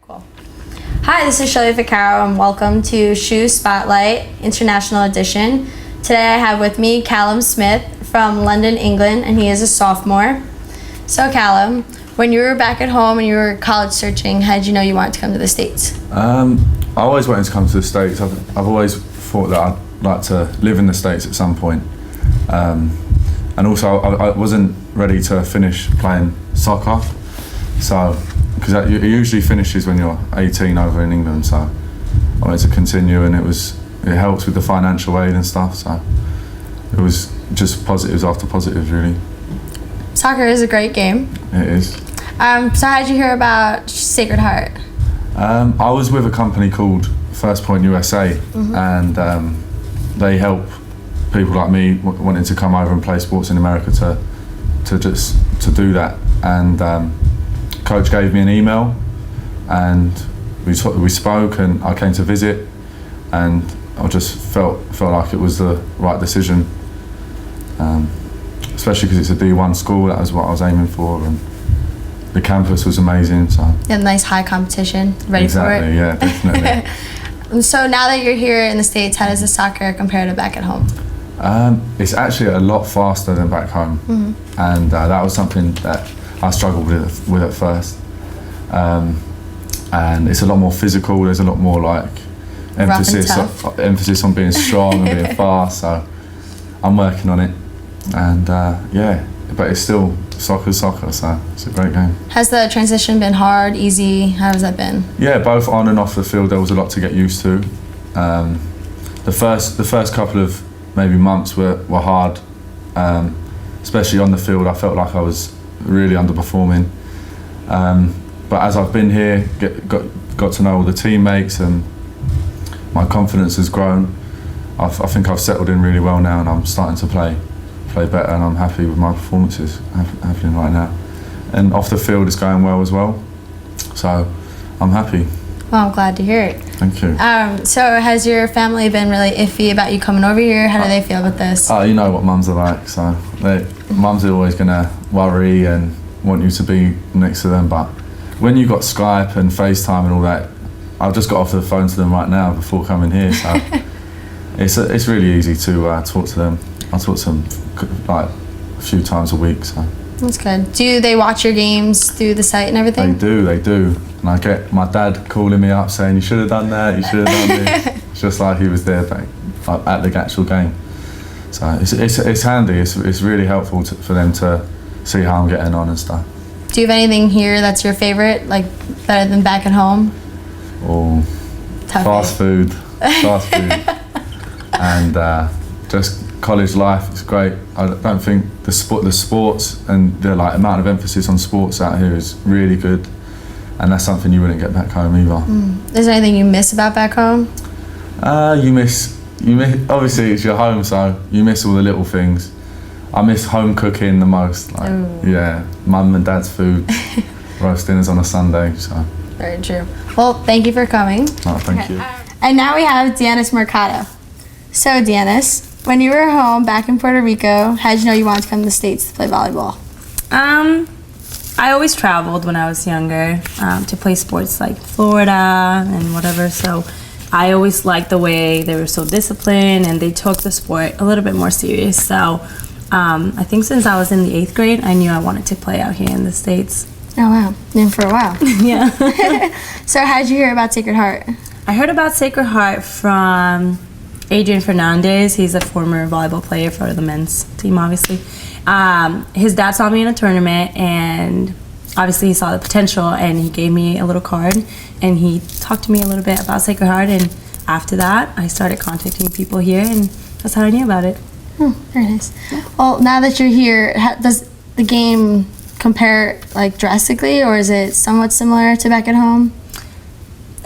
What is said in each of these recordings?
Cool. Hi, this is Shelby Vaccaro and welcome to SHU Spotlight International Edition. Today I have with me Callum Smith from London, England, and he is a sophomore. So Callum, when you were back at home and you were college searching, how did you know you wanted to come to the States? I always wanted to come to the States. I've always thought that I'd like to live in the States at some point. And also I wasn't ready to finish playing soccer, so because it usually finishes when you're 18 over in England, so I wanted to continue, and it helps with the financial aid and stuff, so it was just positives after positives really. Soccer is a great game. It is. So how did you hear about Sacred Heart? I was with a company called First Point USA, and they help people like me wanting to come over and play sports in America to do that. And coach gave me an email, and we spoke, and I came to visit, and I just felt like it was the right decision, especially because it's a D1 school. That was what I was aiming for, and the campus was amazing. So Yeah, nice high competition. Ready exactly, for it? Yeah, definitely. So now that you're here in the States, how does the soccer compare to back at home? It's actually a lot faster than back home, and that was something that I struggled with at first. And it's a lot more physical. There's a lot more like emphasis on being strong and being fast. So I'm working on it, and but it's still soccer, so it's a great game. Has the transition been hard, easy? How has that been? Yeah, both on and off the field there was a lot to get used to. The first couple of maybe months were hard, especially on the field. I felt like I was really underperforming, but as I've been here, got to know all the teammates, and my confidence has grown. I think I've settled in really well now, and I'm starting to play better, and I'm happy with my performances happening right now. And off the field is going well as well, so I'm happy. Well, I'm glad to hear it. Thank you. So has your family been really iffy about you coming over here? How do they feel about this? Oh, you know what mums are like, so mums are always gonna worry and want you to be next to them, but when you've got Skype and FaceTime and all that, I've just got off the phone to them right now before coming here, so it's really easy to talk to them. I talk to them like a few times a week, so. That's good. Do they watch your games through the site and everything? They do. And I get my dad calling me up saying, you should have done that, you should have done this. It's just like he was there at the actual game. So it's handy, it's really helpful for them to see how I'm getting on and stuff. Do you have anything here that's your favorite, like better than back at home? Or fast food. And just college life is great. I don't think the sports and the amount of emphasis on sports out here is really good, and that's something you wouldn't get back home either. Is there anything you miss about back home? You miss obviously it's your home, so you miss all the little things. I miss home cooking the most, yeah, mum and dad's food, roast dinners on a Sunday, so. Very true. Well, thank you for coming. Oh, thank you. And now we have Deannis Mercado. So Deannis, when you were home back in Puerto Rico, how did you know you wanted to come to the States to play volleyball? I always traveled when I was younger to play sports like Florida and whatever, so I always liked the way they were so disciplined and they took the sport a little bit more serious. So I think since I was in the 8th grade, I knew I wanted to play out here in the States. Oh wow, been for a while. Yeah. So how did you hear about Sacred Heart? I heard about Sacred Heart from Adrian Fernandez. He's a former volleyball player for the men's team, obviously. His dad saw me in a tournament, and obviously he saw the potential, and he gave me a little card, and he talked to me a little bit about Sacred Heart, and after that I started contacting people here, and that's how I knew about it. Very nice. Well, now that you're here, does the game compare drastically, or is it somewhat similar to back at home?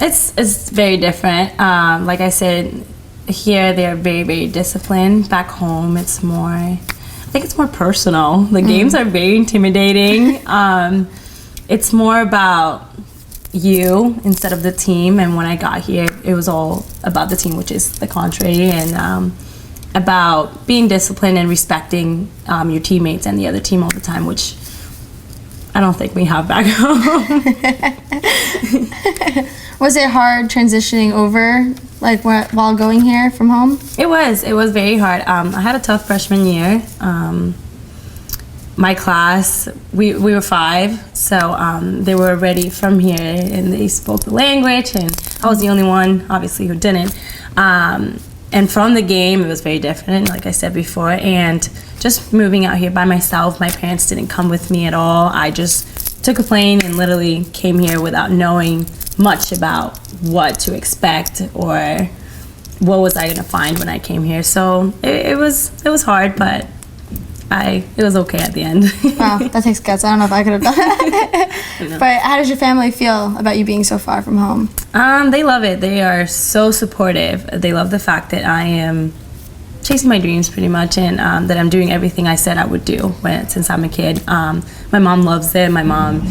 It's very different. Like I said, here they're very, very disciplined. Back home it's more, I think it's more personal. The games are very intimidating. It's more about you instead of the team, and when I got here it was all about the team, which is the contrary, and about being disciplined and respecting your teammates and the other team all the time, which I don't think we have back home. Was it hard transitioning over, like while going here from home? It was very hard. I had a tough freshman year. My class, we were 5, so they were already from here and they spoke the language, and I was the only one, obviously, who didn't. And from the game, it was very different, like I said before, and just moving out here by myself, my parents didn't come with me at all. I just took a plane and literally came here without knowing much about what to expect or what was I gonna find when I came here. So it was hard, but it was okay at the end. Wow, that takes guts. I don't know if I could have done that. But how does your family feel about you being so far from home? They love it. They are so supportive. They love the fact that I am chasing my dreams pretty much, and that I'm doing everything I said I would do since I'm a kid. My mom loves it. My mom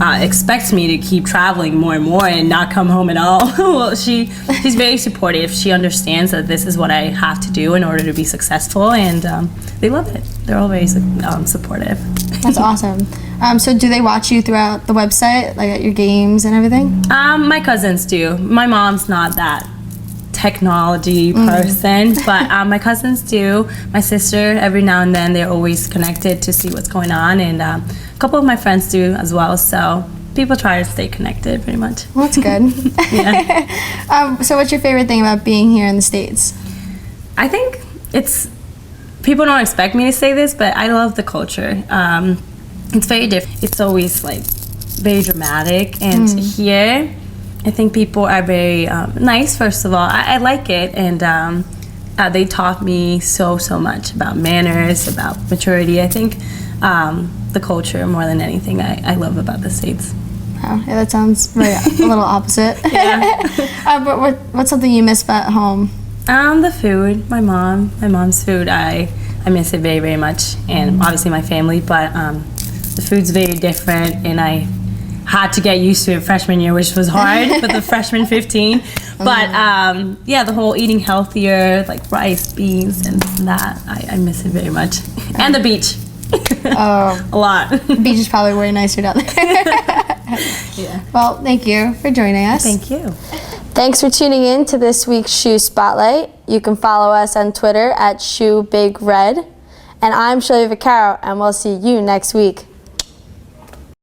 expects me to keep traveling more and more and not come home at all. Well, she's very supportive. She understands that this is what I have to do in order to be successful, and they love it. They're all very supportive. That's awesome. So do they watch you throughout the website, like at your games and everything? My cousins do. My mom's not that technology person, but my cousins do. My sister, every now and then, they're always connected to see what's going on, and a couple of my friends do as well. So people try to stay connected, pretty much. Well, that's good. Yeah. So what's your favorite thing about being here in the States? I think people don't expect me to say this, but I love the culture. It's very different. It's always like very dramatic, and here I think people are very nice. First of all, I like it, and they taught me so much about manners, about maturity. I think the culture more than anything I love about the States. Wow, yeah, that sounds a little opposite. Yeah. But what's something you miss about home? The food, my mom's food. I miss it very much, and obviously my family. But the food's very different, and I had to get used to it freshman year, which was hard for the freshman 15. But yeah, the whole eating healthier, like rice, beans, and that, I miss it very much. And the beach. Oh, a lot. The beach is probably way nicer down there. Yeah. Well, thank you for joining us. Thank you. Thanks for tuning in to this week's SHU Spotlight. You can follow us on Twitter at SHU Big Red. And I'm Shelby Vaccaro, and we'll see you next week.